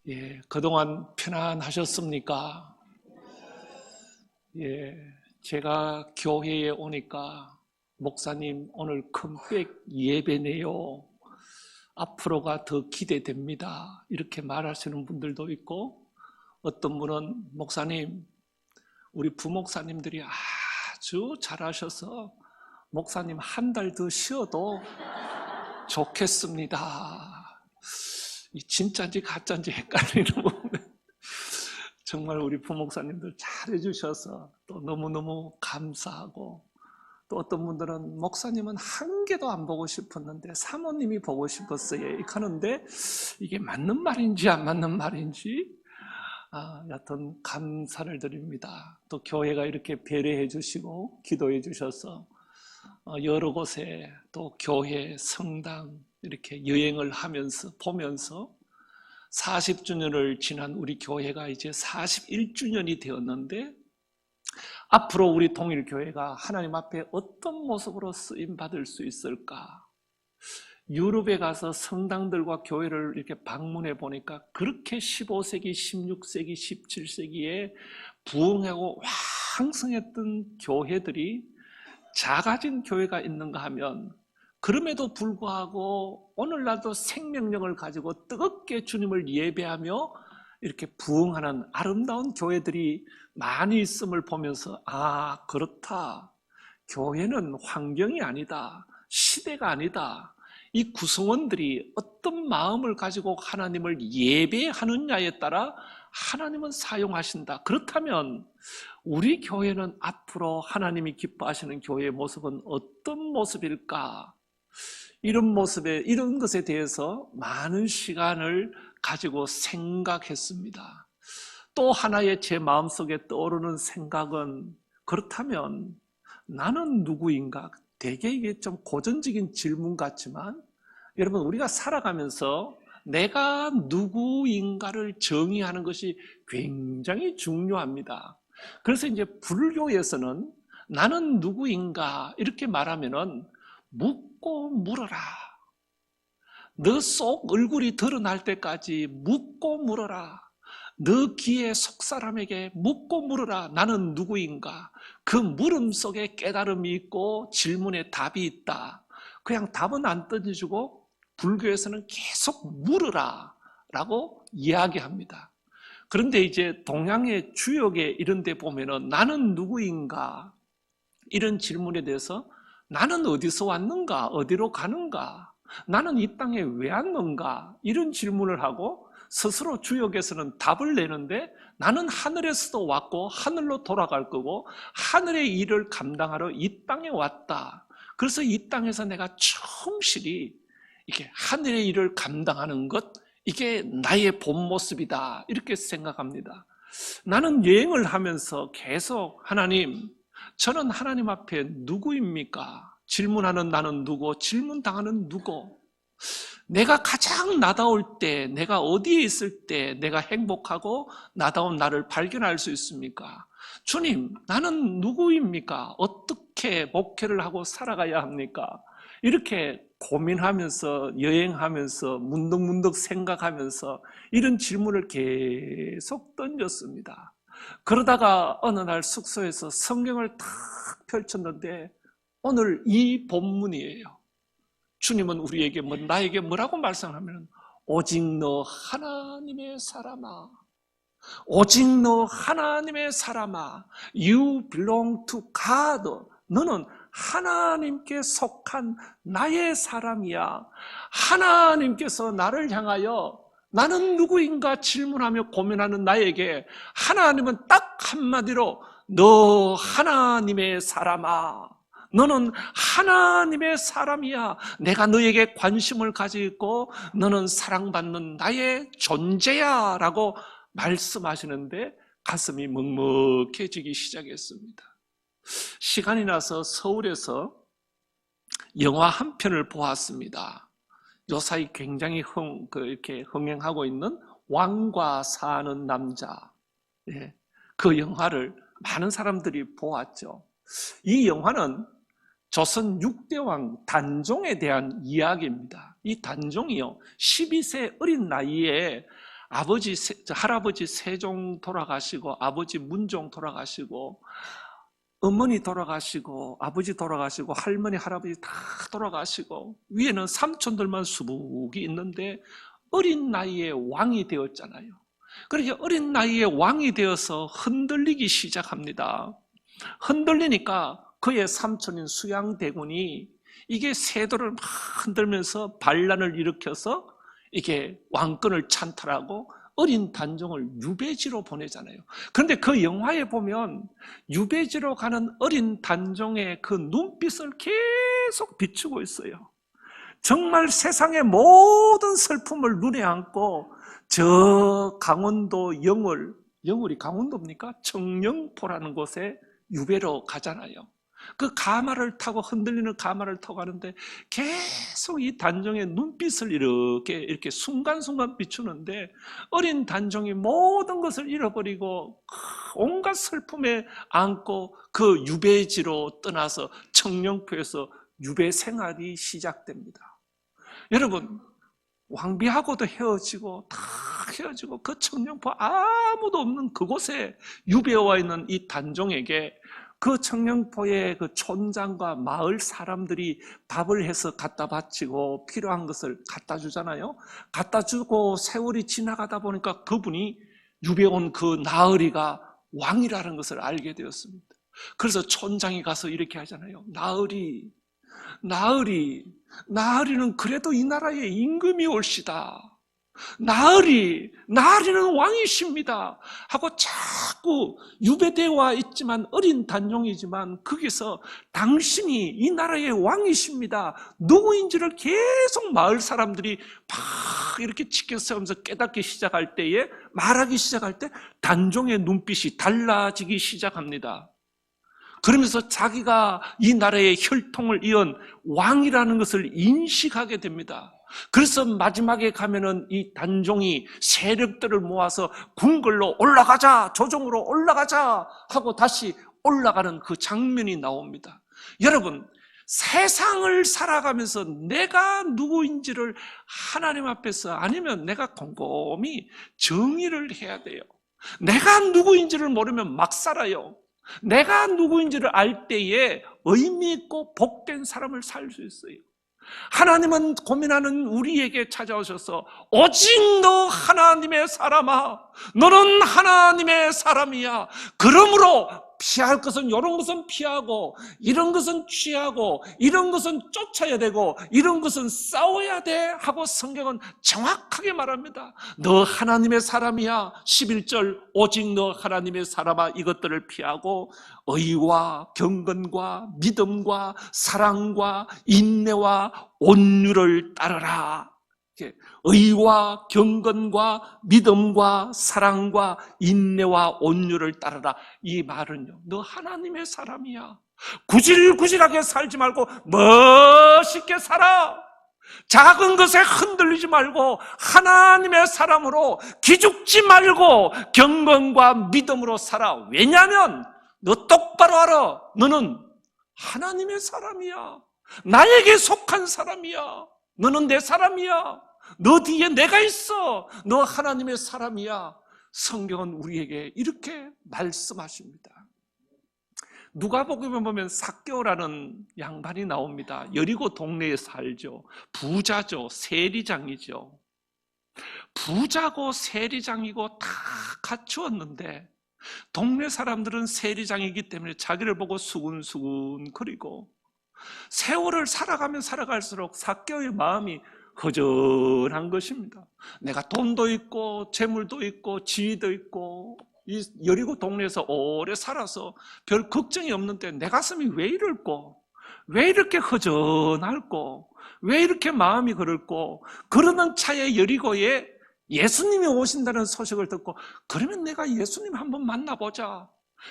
예, 그동안 편안하셨습니까? 예, 제가 교회에 오니까 목사님 오늘 큰백 예배네요. 앞으로가 더 기대됩니다. 이렇게 말하시는 분들도 있고, 어떤 분은 목사님, 우리 부목사님들이 아주 잘하셔서 목사님 한 달 더 쉬어도 좋겠습니다. 이 진짜인지 가짜인지 헷갈리는 부분. 정말 우리 부목사님들 잘해주셔서 또 너무너무 감사하고, 또 어떤 분들은 목사님은 한 개도 안 보고 싶었는데 사모님이 보고 싶었어요 이렇게 하는데, 이게 맞는 말인지 안 맞는 말인지 여튼 감사를 드립니다. 또 교회가 이렇게 배려해 주시고 기도해 주셔서 여러 곳에 또 교회, 성당 이렇게 여행을 하면서 보면서 40주년을 지난 우리 교회가 이제 41주년이 되었는데, 앞으로 우리 통일교회가 하나님 앞에 어떤 모습으로 쓰임받을 수 있을까? 유럽에 가서 성당들과 교회를 이렇게 방문해 보니까 그렇게 15세기, 16세기, 17세기에 부흥하고 왕성했던 교회들이 작아진 교회가 있는가 하면, 그럼에도 불구하고 오늘날도 생명력을 가지고 뜨겁게 주님을 예배하며 이렇게 부흥하는 아름다운 교회들이 많이 있음을 보면서, 그렇다. 교회는 환경이 아니다. 시대가 아니다. 이 구성원들이 어떤 마음을 가지고 하나님을 예배하느냐에 따라 하나님은 사용하신다. 그렇다면 우리 교회는 앞으로 하나님이 기뻐하시는 교회의 모습은 어떤 모습일까? 이런 모습에, 이런 것에 대해서 많은 시간을 가지고 생각했습니다. 또 하나의 제 마음속에 떠오르는 생각은, 그렇다면 나는 누구인가? 되게 이게 좀 고전적인 질문 같지만, 여러분, 우리가 살아가면서 내가 누구인가를 정의하는 것이 굉장히 중요합니다. 그래서 이제 불교에서는 나는 누구인가 이렇게 말하면은 묻고 물어라. 너 속 얼굴이 드러날 때까지 묻고 물어라. 너 귀에 속 사람에게 묻고 물어라. 나는 누구인가? 그 물음 속에 깨달음이 있고 질문에 답이 있다. 그냥 답은 안 던져주고 불교에서는 계속 물으라 라고 이야기합니다. 그런데 이제 동양의 주역에 이런 데 보면은 나는 누구인가? 이런 질문에 대해서 나는 어디서 왔는가? 어디로 가는가? 나는 이 땅에 왜 왔는가? 이런 질문을 하고 스스로 주역에서는 답을 내는데, 나는 하늘에서도 왔고 하늘로 돌아갈 거고 하늘의 일을 감당하러 이 땅에 왔다. 그래서 이 땅에서 내가 충실히 이렇게 하늘의 일을 감당하는 것, 이게 나의 본 모습이다. 이렇게 생각합니다. 나는 여행을 하면서 계속 하나님, 저는 하나님 앞에 누구입니까? 질문하는 나는 누구? 질문당하는 누구? 내가 가장 나다울 때, 내가 어디에 있을 때 내가 행복하고 나다운 나를 발견할 수 있습니까? 주님, 나는 누구입니까? 어떻게 목회를 하고 살아가야 합니까? 이렇게 고민하면서 여행하면서 문득문득 생각하면서 이런 질문을 계속 던졌습니다. 그러다가 어느 날 숙소에서 성경을 탁 펼쳤는데 오늘 이 본문이에요. 주님은 우리에게 나에게 뭐라고 말씀하면, 오직 너 하나님의 사람아, 오직 너 하나님의 사람아, You belong to God. 너는 하나님께 속한 나의 사람이야. 하나님께서 나를 향하여 나는 누구인가 질문하며 고민하는 나에게 하나님은 딱 한마디로 너 하나님의 사람아, 너는 하나님의 사람이야. 내가 너에게 관심을 가지고 너는 사랑받는 나의 존재야 라고 말씀하시는데 가슴이 먹먹해지기 시작했습니다. 시간이 나서 서울에서 영화 한 편을 보았습니다. 요사이 굉장히 이렇게 흥행하고 있는 왕과 사는 남자. 예, 그 영화를 많은 사람들이 보았죠. 이 영화는 조선 6대 왕 단종에 대한 이야기입니다. 이 단종이요, 12세 어린 나이에 할아버지 세종 돌아가시고, 아버지 문종 돌아가시고, 어머니 돌아가시고, 아버지 돌아가시고, 할머니, 할아버지 다 돌아가시고, 위에는 삼촌들만 수북이 있는데 어린 나이에 왕이 되었잖아요. 그렇게 어린 나이에 왕이 되어서 흔들리기 시작합니다. 흔들리니까 그의 삼촌인 수양대군이 이게 세도를 막 흔들면서 반란을 일으켜서 이게 왕권을 찬탈하고 어린 단종을 유배지로 보내잖아요. 그런데 그 영화에 보면 유배지로 가는 어린 단종의 그 눈빛을 계속 비추고 있어요. 정말 세상의 모든 슬픔을 눈에 안고 저 강원도 영월이 강원도입니까? 청령포라는 곳에 유배로 가잖아요. 그 가마를 타고 흔들리는 가마를 타고 가는데 계속 이 단종의 눈빛을 이렇게 순간순간 비추는데 어린 단종이 모든 것을 잃어버리고 온갖 슬픔에 안고 그 유배지로 떠나서 청령포에서 유배 생활이 시작됩니다. 여러분, 왕비하고도 헤어지고 다 헤어지고 그 청령포 아무도 없는 그곳에 유배와 있는 이 단종에게 그 청령포의 그 촌장과 마을 사람들이 밥을 해서 갖다 바치고 필요한 것을 갖다 주잖아요. 갖다 주고 세월이 지나가다 보니까 그분이 유배 온 그 나으리가 왕이라는 것을 알게 되었습니다. 그래서 촌장이 가서 이렇게 하잖아요. 나으리는 그래도 이 나라에 임금이 올시다. 나으리는 왕이십니다 하고 자꾸 유배되어 있지만 어린 단종이지만 거기서 당신이 이 나라의 왕이십니다, 누구인지를 계속 마을 사람들이 막 이렇게 지켜세우면서 깨닫기 시작할 때에, 말하기 시작할 때 단종의 눈빛이 달라지기 시작합니다. 그러면서 자기가 이 나라의 혈통을 이은 왕이라는 것을 인식하게 됩니다. 그래서 마지막에 가면은 이 단종이 세력들을 모아서 궁궐로 올라가자, 조정으로 올라가자 하고 다시 올라가는 그 장면이 나옵니다. 여러분, 세상을 살아가면서 내가 누구인지를 하나님 앞에서, 아니면 내가 곰곰이 정의를 해야 돼요. 내가 누구인지를 모르면 막 살아요. 내가 누구인지를 알 때에 의미 있고 복된 사람을 살 수 있어요. 하나님은 고민하는 우리에게 찾아오셔서 오직 너 하나님의 사람아, 너는 하나님의 사람이야. 그러므로 피할 것은 이런 것은 피하고, 이런 것은 취하고, 이런 것은 쫓아야 되고, 이런 것은 싸워야 돼 하고 성경은 정확하게 말합니다. 너 하나님의 사람이야. 11절 오직 너 하나님의 사람아, 이것들을 피하고 의와 경건과 믿음과 사랑과 인내와 온유를 따르라. 의와 경건과 믿음과 사랑과 인내와 온유를 따르라. 이 말은요, 너 하나님의 사람이야. 구질구질하게 살지 말고 멋있게 살아. 작은 것에 흔들리지 말고 하나님의 사람으로 기죽지 말고 경건과 믿음으로 살아. 왜냐하면 너 똑바로 알아. 너는 하나님의 사람이야. 나에게 속한 사람이야. 너는 내 사람이야. 너 뒤에 내가 있어. 너 하나님의 사람이야. 성경은 우리에게 이렇게 말씀하십니다. 누가복음에 보면 삭개오라는 양반이 나옵니다. 여리고 동네에 살죠. 부자죠. 세리장이죠. 부자고 세리장이고 다 갖추었는데 동네 사람들은 세리장이기 때문에 자기를 보고 수근수근 거리고, 세월을 살아가면 살아갈수록 삭개오의 마음이 허전한 것입니다. 내가 돈도 있고 재물도 있고 지위도 있고 이 여리고 동네에서 오래 살아서 별 걱정이 없는데 내 가슴이 왜 이럴꼬? 왜 이렇게 허전할꼬? 왜 이렇게 마음이 그럴꼬? 그러는 차에 여리고에 예수님이 오신다는 소식을 듣고, 그러면 내가 예수님 한번 만나보자.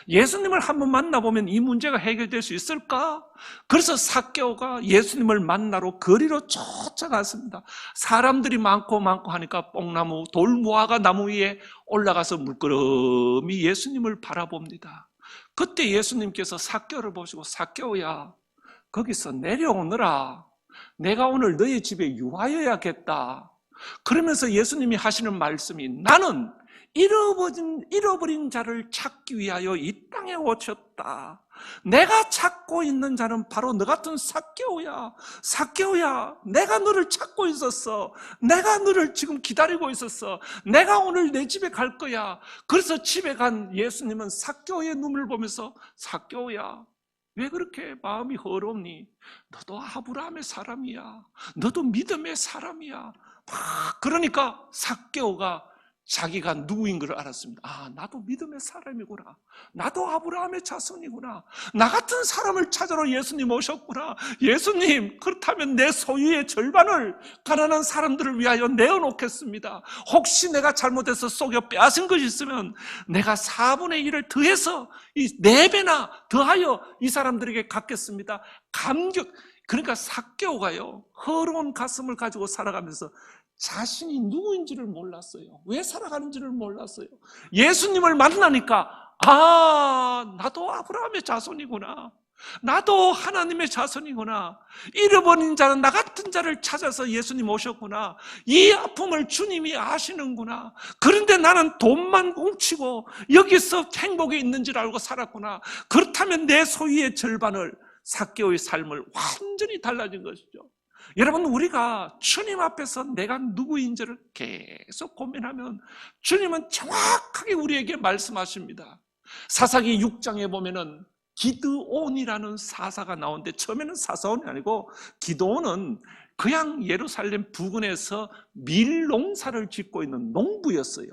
예수님을 한번 만나보면 이 문제가 해결될 수 있을까? 그래서 삭개오가 예수님을 만나러 거리로 쫓아갔습니다. 사람들이 많고 하니까 뽕나무, 돌무화과 나무 위에 올라가서 물끄러미 예수님을 바라봅니다. 그때 예수님께서 삭개오를 보시고, 삭개오야, 거기서 내려오너라. 내가 오늘 너희 집에 유하여야겠다. 그러면서 예수님이 하시는 말씀이 나는 잃어버린 자를 찾기 위하여 이 땅에 오셨다. 내가 찾고 있는 자는 바로 너 같은 삭개오야. 삭개오야, 내가 너를 찾고 있었어. 내가 너를 지금 기다리고 있었어. 내가 오늘 내 집에 갈 거야. 그래서 집에 간 예수님은 삭개오의 눈을 보면서 삭개오야, 왜 그렇게 마음이 허롭니? 너도 아브라함의 사람이야. 너도 믿음의 사람이야. 그러니까 삭개오가 자기가 누구인 걸 알았습니다. 아, 나도 믿음의 사람이구나. 나도 아브라함의 자손이구나. 나 같은 사람을 찾으러 예수님 오셨구나. 예수님, 그렇다면 내 소유의 절반을 가난한 사람들을 위하여 내어놓겠습니다. 혹시 내가 잘못해서 속여 빼앗은 것이 있으면 내가 4분의 1을 더해서 이 4배나 더하여 이 사람들에게 갖겠습니다. 그러니까 삭개오가요, 허로운 가슴을 가지고 살아가면서 자신이 누구인지를 몰랐어요. 왜 살아가는지를 몰랐어요. 예수님을 만나니까 아, 나도 아브라함의 자손이구나. 나도 하나님의 자손이구나. 잃어버린 자는 나 같은 자를 찾아서 예수님 오셨구나. 이 아픔을 주님이 아시는구나. 그런데 나는 돈만 훔치고 여기서 행복이 있는 줄 알고 살았구나. 그렇다면 내 소유의 절반을, 삭개오의 삶을 완전히 달라진 것이죠. 여러분, 우리가 주님 앞에서 내가 누구인지를 계속 고민하면 주님은 정확하게 우리에게 말씀하십니다. 사사기 6장에 보면은 기드온이라는 사사가 나오는데, 처음에는 사사원이 아니고 기드온은 그냥 예루살렘 부근에서 밀농사를 짓고 있는 농부였어요.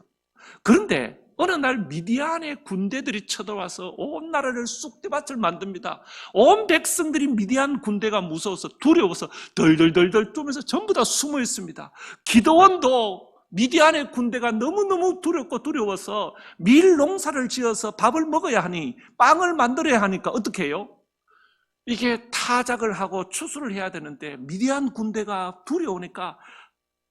그런데 어느 날 미디안의 군대들이 쳐들어와서 온 나라를 쑥대밭을 만듭니다. 온 백성들이 미디안 군대가 무서워서 두려워서 덜덜덜덜 떨면서 전부 다 숨어 있습니다. 기드온도 미디안의 군대가 너무너무 두렵고 두려워서 밀 농사를 지어서 밥을 먹어야 하니, 빵을 만들어야 하니까 어떻게 해요? 이게 타작을 하고 추수를 해야 되는데 미디안 군대가 두려우니까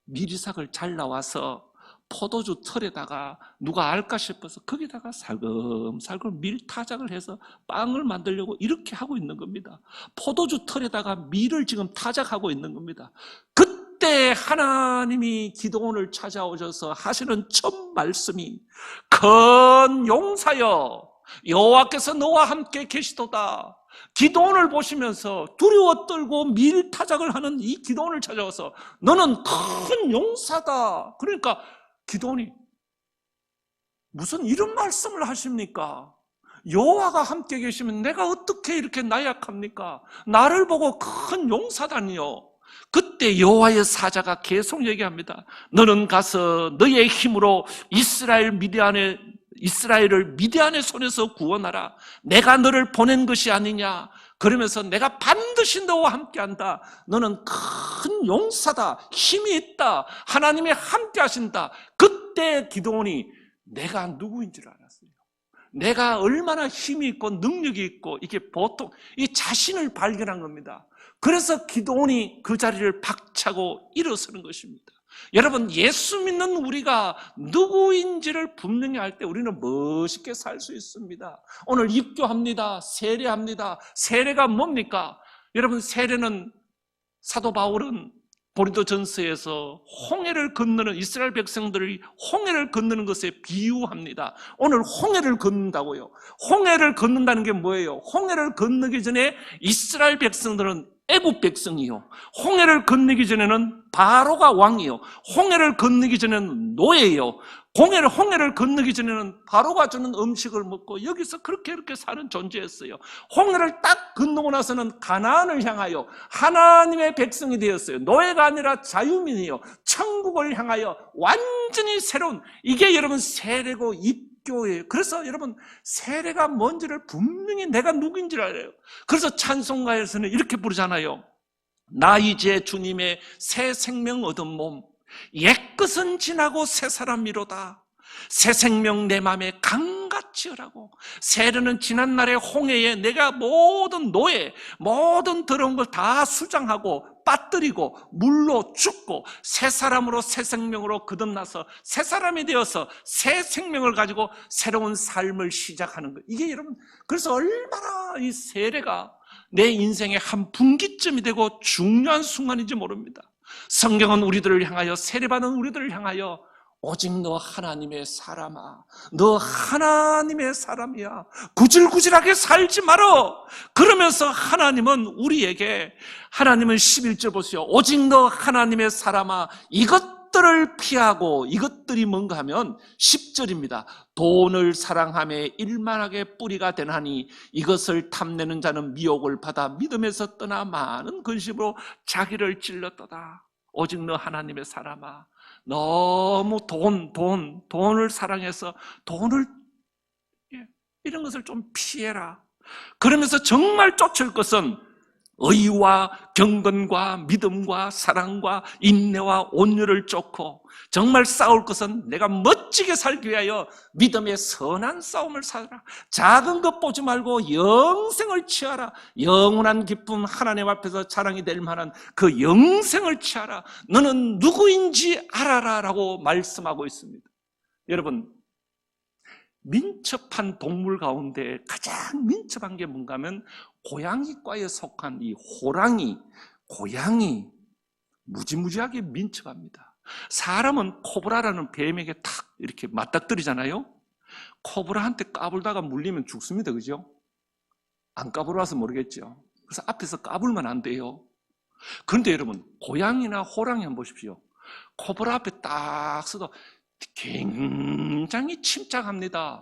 미리삭을 잘 나와서 포도주 털에다가 누가 알까 싶어서 거기다가 살금살금 밀타작을 해서 빵을 만들려고 이렇게 하고 있는 겁니다. 포도주 털에다가 밀을 지금 타작하고 있는 겁니다. 그때 하나님이 기드온을 찾아오셔서 하시는 첫 말씀이 큰 용사여, 여호와께서 너와 함께 계시도다. 기드온을 보시면서 두려워 떨고 밀타작을 하는 이 기드온을 찾아와서 너는 큰 용사다. 그러니까 기드온이 무슨 이런 말씀을 하십니까? 여호와가 함께 계시면 내가 어떻게 이렇게 나약합니까? 나를 보고 큰 용사다니요. 그때 여호와의 사자가 계속 얘기합니다. 너는 가서 너의 힘으로 이스라엘을 미디안의 손에서 구원하라. 내가 너를 보낸 것이 아니냐. 그러면서 내가 반드시 너와 함께한다. 너는 큰 용사다. 힘이 있다. 하나님이 함께 하신다. 그때 기드온이 내가 누구인지를 알았어요. 내가 얼마나 힘이 있고 능력이 있고, 이게 보통 이 자신을 발견한 겁니다. 그래서 기드온이 그 자리를 박차고 일어서는 것입니다. 여러분, 예수 믿는 우리가 누구인지를 분명히 알 때 우리는 멋있게 살 수 있습니다. 오늘 입교합니다. 세례합니다. 세례가 뭡니까? 여러분, 세례는 사도 바울은 고린도전서에서 홍해를 건너는 이스라엘 백성들이 홍해를 건너는 것에 비유합니다. 오늘 홍해를 건넌다고요. 홍해를 건넌다는 게 뭐예요? 홍해를 건너기 전에 이스라엘 백성들은 애굽 백성이요, 홍해를 건너기 전에는 바로가 왕이요, 홍해를 건너기 전에는 노예요, 홍해를 건너기 전에는 바로가 주는 음식을 먹고 여기서 그렇게 사는 존재였어요. 홍해를 딱 건너고 나서는 가나안을 향하여 하나님의 백성이 되었어요. 노예가 아니라 자유민이요, 천국을 향하여 완전히 새로운, 이게 여러분 세례고 입교예요. 그래서 여러분, 세례가 뭔지를 분명히 내가 누구인지를 알아요. 그래서 찬송가에서는 이렇게 부르잖아요. 나 이제 주님의 새 생명 얻은 몸, 옛것은 지나고 새 사람이로다. 새 생명 내 맘에 강같이 흐라고. 세례는 지난날의 홍해에 내가 모든 노예, 모든 더러운 걸 다 수장하고 빠뜨리고 물로 죽고 새 사람으로, 새 생명으로 거듭나서 새 사람이 되어서 새 생명을 가지고 새로운 삶을 시작하는 거예요. 이게 여러분, 그래서 얼마나 이 세례가 내 인생의 한 분기점이 되고 중요한 순간인지 모릅니다. 성경은 우리들을 향하여, 세례받은 우리들을 향하여 오직 너 하나님의 사람아, 너 하나님의 사람이야, 구질구질하게 살지 말어. 그러면서 하나님은 우리에게, 하나님은 11절 보세요. 오직 너 하나님의 사람아, 이것들을 피하고, 이것들이 뭔가 하면 10절입니다. 돈을 사랑하며 일만하게 뿌리가 되나니 이것을 탐내는 자는 미혹을 받아 믿음에서 떠나 많은 근심으로 자기를 찔렀도다. 오직 너 하나님의 사람아, 너무 돈을 사랑해서 이런 것을 좀 피해라. 그러면서 정말 쫓을 것은 의와 경건과 믿음과 사랑과 인내와 온유를 쫓고, 정말 싸울 것은 내가 멋지게 살기 위하여 믿음의 선한 싸움을 살아라. 작은 것 보지 말고 영생을 취하라. 영원한 기쁨, 하나님 앞에서 자랑이 될 만한 그 영생을 취하라. 너는 누구인지 알아라 라고 말씀하고 있습니다. 여러분, 민첩한 동물 가운데 가장 민첩한 게 뭔가 하면 고양이과에 속한 이 호랑이, 고양이, 무지무지하게 민첩합니다. 사람은 코브라라는 뱀에게 탁 이렇게 맞닥뜨리잖아요. 코브라한테 까불다가 물리면 죽습니다. 그죠? 안 까불어서 모르겠죠. 그래서 앞에서 까불면 안 돼요. 그런데 여러분, 고양이나 호랑이 한번 보십시오. 코브라 앞에 딱 서도 굉장히 침착합니다.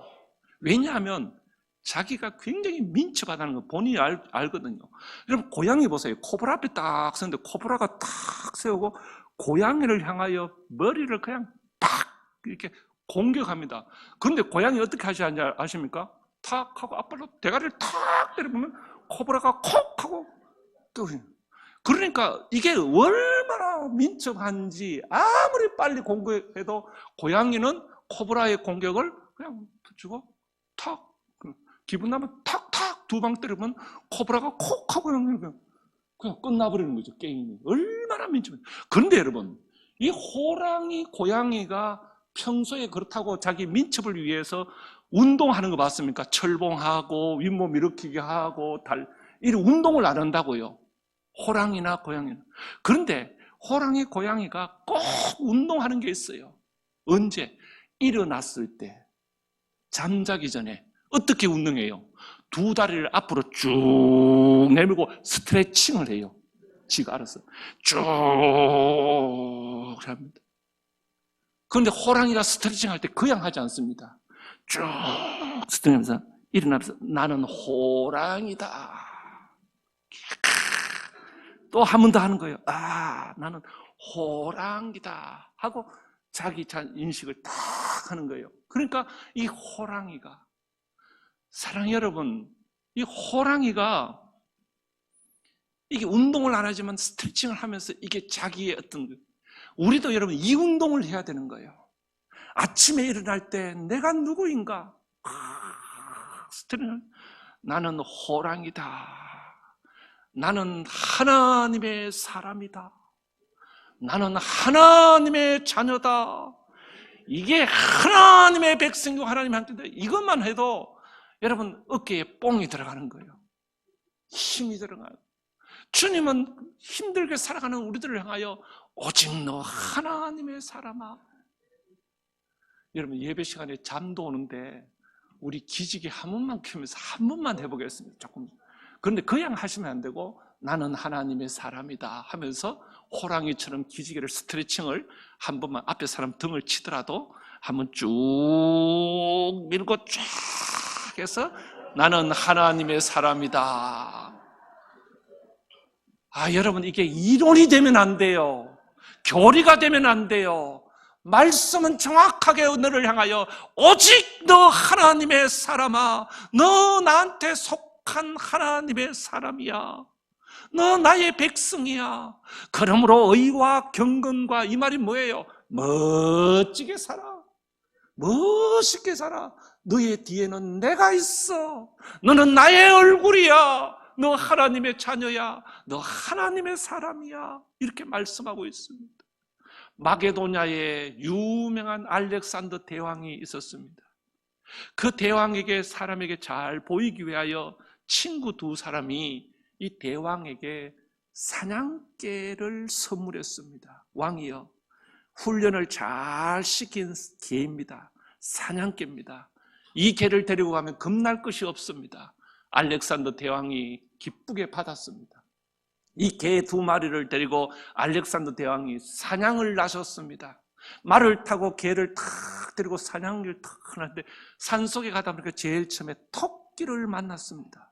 왜냐하면 자기가 굉장히 민첩하다는 거 본인이 알거든요. 여러분, 고양이 보세요. 코브라 앞에 딱 서는데 코브라가 딱 세우고 고양이를 향하여 머리를 그냥 팍 이렇게 공격합니다. 그런데 고양이 어떻게 하지 아십니까? 탁 하고 앞으로 대가리를 탁 때려보면 코브라가 콕 하고 또. 그러니까 이게 얼마나 민첩한지, 아무리 빨리 공격해도 고양이는 코브라의 공격을 그냥 주고 탁, 기분 나면 탁탁 두 방 때리면 코브라가 콕 하고 그냥 끝나버리는 거죠. 게임이 얼마나 민첩해. 그런데 여러분, 이 호랑이, 고양이가 평소에 그렇다고 자기 민첩을 위해서 운동하는 거 봤습니까? 철봉하고 윗몸 일으키기 하고 이런 운동을 안 한다고요. 호랑이나 고양이는. 그런데 호랑이, 고양이가 꼭 운동하는 게 있어요. 언제? 일어났을 때, 잠자기 전에 어떻게 운동해요? 두 다리를 앞으로 쭉 내밀고 스트레칭을 해요. 지가 알아서 쭉 합니다. 그런데 호랑이가 스트레칭 할 때 그냥 하지 않습니다. 쭉 스트레칭하면서 일어나면서 나는 호랑이다. 또 한 번 더 하는 거예요. 나는 호랑이다 하고 자기 인식을 딱 하는 거예요. 그러니까 이 호랑이가, 사랑해 여러분, 이 호랑이가 이게 운동을 안 하지만 스트레칭을 하면서 이게 자기의 어떤, 우리도 여러분 이 운동을 해야 되는 거예요. 아침에 일어날 때 내가 누구인가? 스트레칭. 나는 호랑이다. 나는 하나님의 사람이다. 나는 하나님의 자녀다. 이게 하나님의 백성이고 하나님의 함께다. 이것만 해도 여러분 어깨에 뽕이 들어가는 거예요. 힘이 들어가요. 주님은 힘들게 살아가는 우리들을 향하여 오직 너 하나님의 사람아. 여러분, 예배 시간에 잠도 오는데 우리 기지개 한 번만 켜면서 한 번만 해보겠습니다. 조금. 그런데 그냥 하시면 안 되고 나는 하나님의 사람이다 하면서 호랑이처럼 기지개를 스트레칭을 한 번만, 앞에 사람 등을 치더라도 한번 쭉 밀고 쫙 해서 나는 하나님의 사람이다. 여러분, 이게 이론이 되면 안 돼요. 교리가 되면 안 돼요. 말씀은 정확하게 너를 향하여 오직 너 하나님의 사람아, 너 나한테 속한 하나님의 사람이야. 너 나의 백성이야. 그러므로 의와 경건과, 이 말이 뭐예요? 멋지게 살아. 멋있게 살아. 너의 뒤에는 내가 있어. 너는 나의 얼굴이야. 너 하나님의 자녀야. 너 하나님의 사람이야. 이렇게 말씀하고 있습니다. 마게도냐에 유명한 알렉산더 대왕이 있었습니다. 그 대왕에게, 사람에게 잘 보이기 위하여 친구 두 사람이 이 대왕에게 사냥개를 선물했습니다. 왕이요, 훈련을 잘 시킨 개입니다. 사냥개입니다. 이 개를 데리고 가면 겁날 것이 없습니다. 알렉산더 대왕이 기쁘게 받았습니다. 이 개 2마리를 데리고 알렉산더 대왕이 사냥을 나섰습니다. 말을 타고 개를 탁 데리고 사냥을 탁 하는데 산속에 가다 보니까 제일 처음에 토끼를 만났습니다.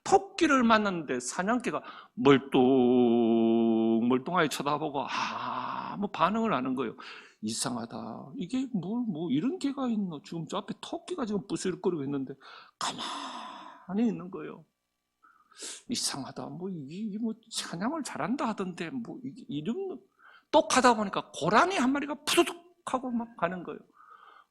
토끼를 만났는데 사냥개가 멀뚱멀뚱하게 쳐다보고 아무 반응을 안 한 거예요. 이상하다. 이게 뭐 이런 개가 있노? 지금 저 앞에 토끼가 지금 부스럭거리고 있는데 가만히 있는 거예요. 이상하다. 뭐 사냥을 잘한다 하던데 이런 또 가다 보니까 고라니 한 마리가 푸두둑 하고 막 가는 거예요.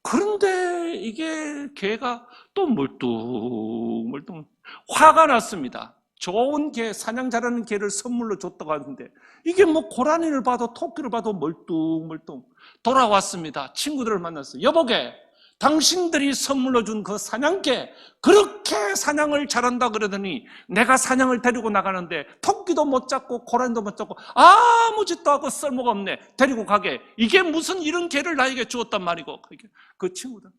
그런데 이게 개가 또 멀뚱멀뚱 화가 났습니다. 좋은 개, 사냥 잘하는 개를 선물로 줬다고 하는데 이게 뭐 고라니를 봐도 토끼를 봐도 멀뚱멀뚱 돌아왔습니다. 친구들을 만났어요. 여보게, 당신들이 선물로 준 그 사냥개 그렇게 사냥을 잘한다 그러더니 내가 사냥을 데리고 나가는데 토끼도 못 잡고 고라니도 못 잡고 아무 짓도 하고 쓸모가 없네. 데리고 가게. 이게 무슨 이런 개를 나에게 주었단 말이고. 그 친구들,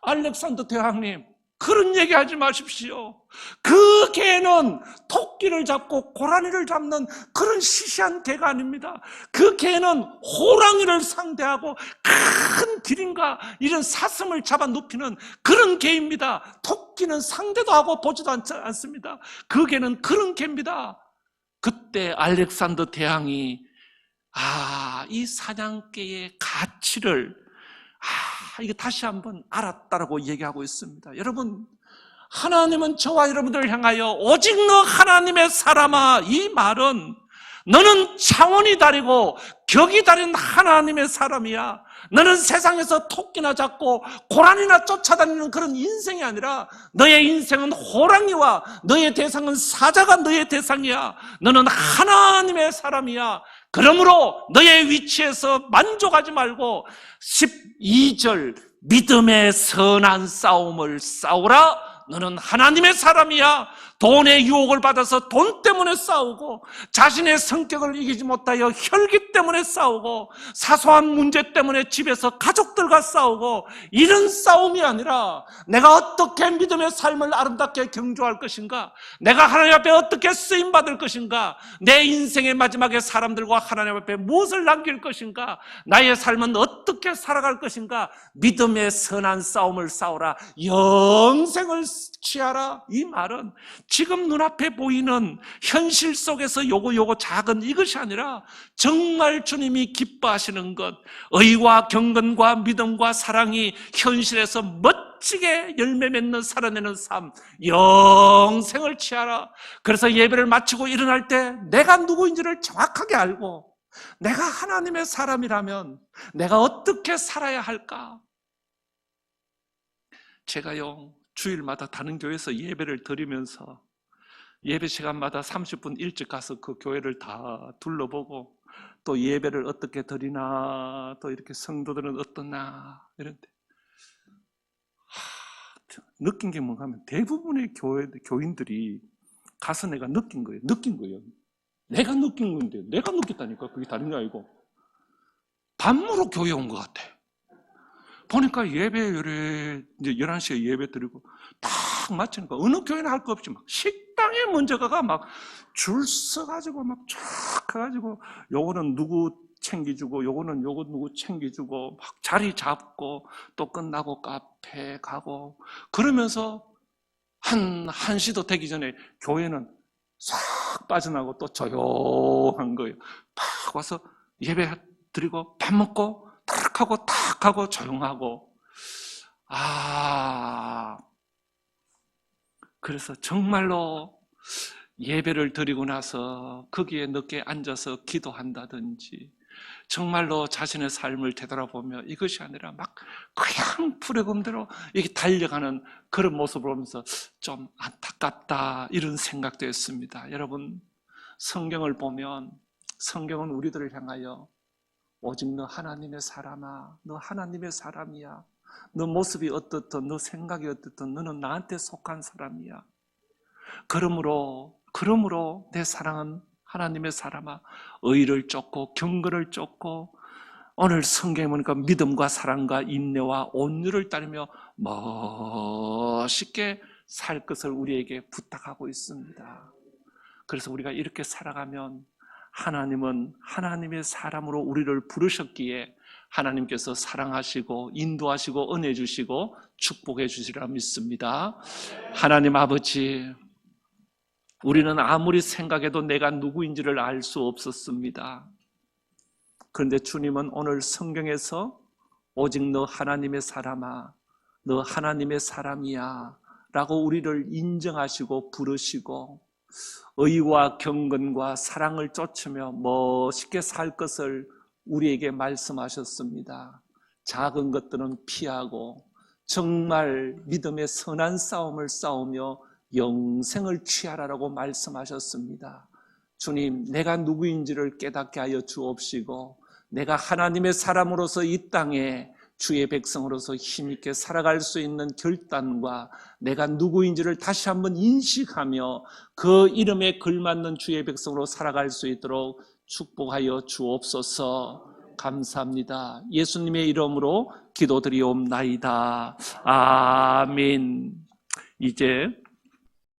알렉산더 대왕님, 그런 얘기 하지 마십시오. 그 개는 토끼를 잡고 고라니를 잡는 그런 시시한 개가 아닙니다. 그 개는 호랑이를 상대하고 큰 기린과 이런 사슴을 잡아 눕히는 그런 개입니다. 토끼는 상대도 하고 보지도 않습니다. 그 개는 그런 개입니다. 그때 알렉산더 대왕이 이 사냥개의 가치를 이거 다시 한번 알았다라고 얘기하고 있습니다. 여러분, 하나님은 저와 여러분들을 향하여 오직 너 하나님의 사람아, 이 말은 너는 차원이 다르고 격이 다른 하나님의 사람이야. 너는 세상에서 토끼나 잡고 고라니나 쫓아다니는 그런 인생이 아니라 너의 인생은 호랑이와 너의 대상은 사자가 너의 대상이야. 너는 하나님의 사람이야. 그러므로 너의 위치에서 만족하지 말고 12절 믿음의 선한 싸움을 싸우라. 너는 하나님의 사람이야. 돈의 유혹을 받아서 돈 때문에 싸우고, 자신의 성격을 이기지 못하여 혈기 때문에 싸우고, 사소한 문제 때문에 집에서 가족들과 싸우고, 이런 싸움이 아니라 내가 어떻게 믿음의 삶을 아름답게 경주할 것인가, 내가 하나님 앞에 어떻게 쓰임받을 것인가, 내 인생의 마지막에 사람들과 하나님 앞에 무엇을 남길 것인가, 나의 삶은 어떻게 살아갈 것인가, 믿음의 선한 싸움을 싸우라. 영생을 취하라. 이 말은 지금 눈앞에 보이는 현실 속에서 요거 작은 이것이 아니라 정말 주님이 기뻐하시는 것, 의와 경건과 믿음과 사랑이 현실에서 멋지게 열매 맺는 살아내는 삶, 영생을 취하라. 그래서 예배를 마치고 일어날 때 내가 누구인지를 정확하게 알고, 내가 하나님의 사람이라면 내가 어떻게 살아야 할까? 제가요, 주일마다 다른 교회에서 예배를 드리면서 예배 시간마다 30분 일찍 가서 그 교회를 다 둘러보고, 또 예배를 어떻게 드리나, 또 이렇게 성도들은 어떠나, 이런데 느낀 게 뭔가 하면 대부분의 교인들이 가서 내가 느낀 거예요. 내가 느낀 건데, 내가 느꼈다니까. 그게 다른 게 아니고 반무로 교회 온 것 같아. 보니까 예배를 이제 11시에 예배 드리고 딱 마치니까 어느 교회나 할 거 없이 막 식당에 먼저 가가 막 줄 서가지고 막 쫙 가가지고 요거는 누구 챙겨주고 요거는 요거 누구 챙겨주고 막 자리 잡고, 또 끝나고 카페 가고, 그러면서 한 1시도 되기 전에 교회는 싹 빠져나고 또 조용한 거예요. 딱 와서 예배 드리고 밥 먹고 탁 하고 조용하고. 그래서 정말로 예배를 드리고 나서 거기에 늦게 앉아서 기도한다든지, 정말로 자신의 삶을 되돌아보며 이것이 아니라 막 그냥 푸르금대로 이렇게 달려가는 그런 모습을 보면서 좀 안타깝다, 이런 생각도 했습니다. 여러분, 성경을 보면 성경은 우리들을 향하여 오직 너 하나님의 사람아, 너 하나님의 사람이야. 너 모습이 어떻든, 너 생각이 어떻든 너는 나한테 속한 사람이야. 그러므로 내 사랑은 하나님의 사람아, 의를 쫓고 경건을 쫓고 오늘 성경에 보니까 믿음과 사랑과 인내와 온유를 따르며 멋있게 살 것을 우리에게 부탁하고 있습니다. 그래서 우리가 이렇게 살아가면 하나님은 하나님의 사람으로 우리를 부르셨기에 하나님께서 사랑하시고 인도하시고 은혜 주시고 축복해 주시리라 믿습니다. 하나님 아버지, 우리는 아무리 생각해도 내가 누구인지를 알 수 없었습니다. 그런데 주님은 오늘 성경에서 오직 너 하나님의 사람아, 너 하나님의 사람이야 라고 우리를 인정하시고 부르시고 의와 경건과 사랑을 쫓으며 멋있게 살 것을 우리에게 말씀하셨습니다. 작은 것들은 피하고 정말 믿음의 선한 싸움을 싸우며 영생을 취하라라고 말씀하셨습니다. 주님, 내가 누구인지를 깨닫게 하여 주옵시고 내가 하나님의 사람으로서 이 땅에 주의 백성으로서 힘있게 살아갈 수 있는 결단과 내가 누구인지를 다시 한번 인식하며 그 이름에 걸맞는 주의 백성으로 살아갈 수 있도록 축복하여 주옵소서. 감사합니다. 예수님의 이름으로 기도드리옵나이다. 아멘. 이제